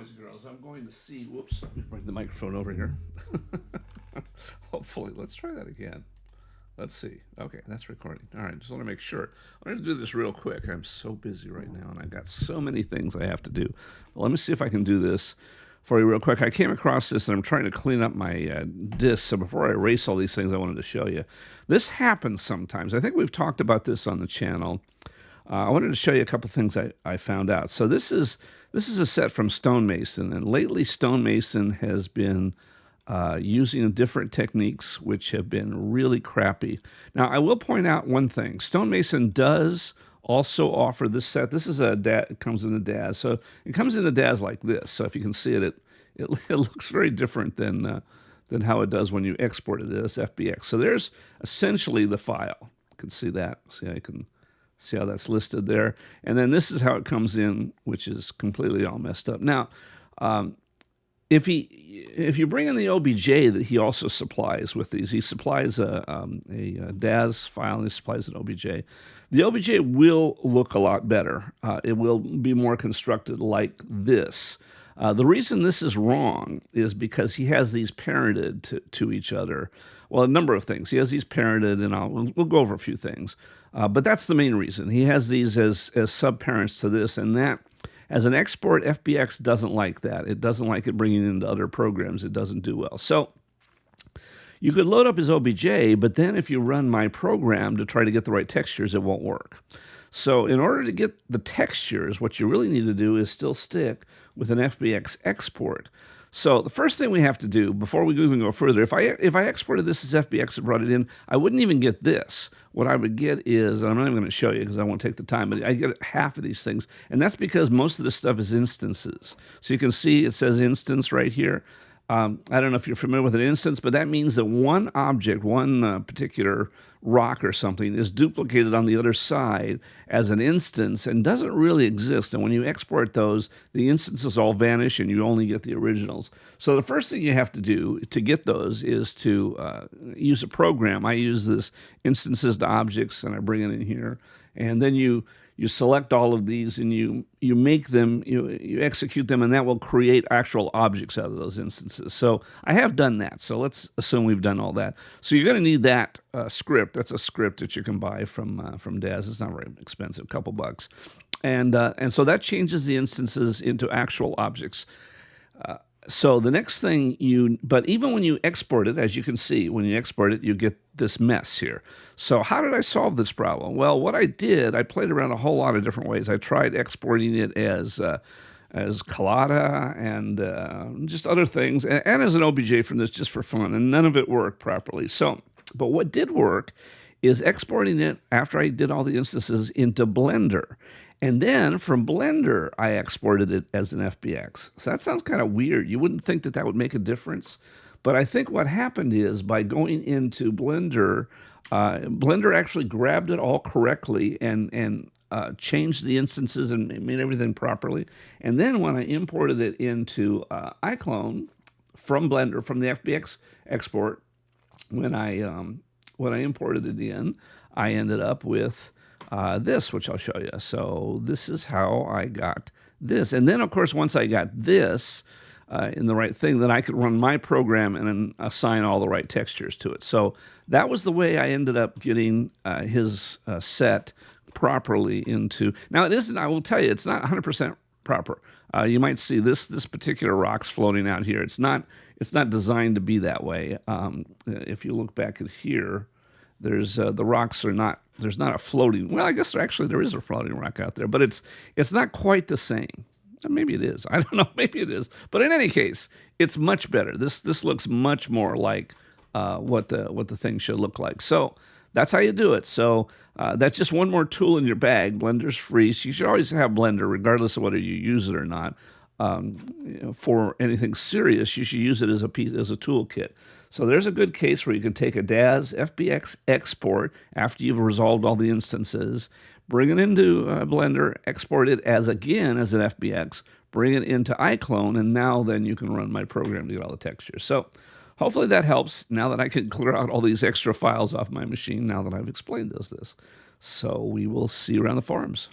boys and girls, I'm going to see, whoops, let me bring the microphone over here. Hopefully, let's try that again. Let's see. Okay, that's recording. All right, just want to make sure. I'm going to do this real quick. I'm so busy right now, and I've got so many things I have to do. Well, let me see if I can do this for you real quick. I came across this, and I'm trying to clean up my discs. So before I erase all these things, I wanted to show you. This happens sometimes. I think we've talked about this on the channel. I wanted to show you a couple things I found out. So this is a set from Stonemason, and lately Stonemason has been using different techniques which have been really crappy. Now, I will point out one thing. Stonemason does also offer this set. This is it comes in a DAS. So it comes in a DAS like this. So if you can see it, it looks very different than how it does when you export it as FBX. So there's essentially the file. You can see that. See how that's listed there. And then this is how it comes in, which is completely all messed up. Now, if you bring in the OBJ that he also supplies with these, he supplies a DAS file and he supplies an OBJ. The OBJ will look a lot better. It will be more constructed like this. The reason this is wrong is because he has these parented to each other. Well, a number of things. He has these parented, and we'll go over a few things. But that's the main reason. He has these as subparents to this, and that, as an export, FBX doesn't like that. It doesn't like it bringing into other programs. It doesn't do well. So you could load up his OBJ, but then if you run my program to try to get the right textures, it won't work. So in order to get the textures, what you really need to do is still stick with an FBX export. So the first thing we have to do before we even go further, if I exported this as FBX and brought it in, I wouldn't even get this. What I would get is, and I'm not even going to show you because I won't take the time, but I get half of these things. And that's because most of this stuff is instances. So you can see it says instance right here. I don't know if you're familiar with an instance, but that means that one object, one particular rock or something is duplicated on the other side as an instance and doesn't really exist. And when you export those, the instances all vanish and you only get the originals. So the first thing you have to do to get those is to use a program. I use this instances to objects, and I bring it in here. And then you select all of these and you make them, you execute them, and that will create actual objects out of those instances. So I have done that. So let's assume we've done all that. So you're going to need that script. That's a script that you can buy from DAS. It's not very expensive, a couple bucks. And so that changes the instances into actual objects. So the next thing but even when you export it, as you can see, when you export it, you get this mess here. So how did I solve this problem? Well, what I did, I played around a whole lot of different ways. I tried exporting it as Collada and just other things, and as an OBJ from this just for fun, and none of it worked properly. So, but what did work is exporting it after I did all the instances into Blender. And then from Blender, I exported it as an FBX. So that sounds kind of weird. You wouldn't think that would make a difference. But I think what happened is by going into Blender, Blender actually grabbed it all correctly and changed the instances and made everything properly. And then when I imported it into iClone from Blender, from the FBX export, when I imported it in, I ended up with this, which I'll show you. So this is how I got this. And then, of course, once I got this in the right thing, then I could run my program and then assign all the right textures to it. So that was the way I ended up getting his set properly into. Now, it isn't, I will tell you, it's not 100% proper. You might see this particular rock's floating out here. It's not designed to be that way. If you look back at here, there's the rocks are not. There's not a floating. Well, I guess there is a floating rock out there, but it's not quite the same. Maybe it is. I don't know. Maybe it is. But in any case, it's much better. This looks much more like what the thing should look like. So that's how you do it. So that's just one more tool in your bag. Blender's free. So you should always have Blender, regardless of whether you use it or not. For anything serious, you should use it as a toolkit. So there's a good case where you can take a DAS FBX export after you've resolved all the instances, bring it into Blender, export it as an FBX, bring it into iClone, and now then you can run my program to get all the textures. So hopefully that helps now that I can clear out all these extra files off my machine now that I've explained this. So we will see you around the forums.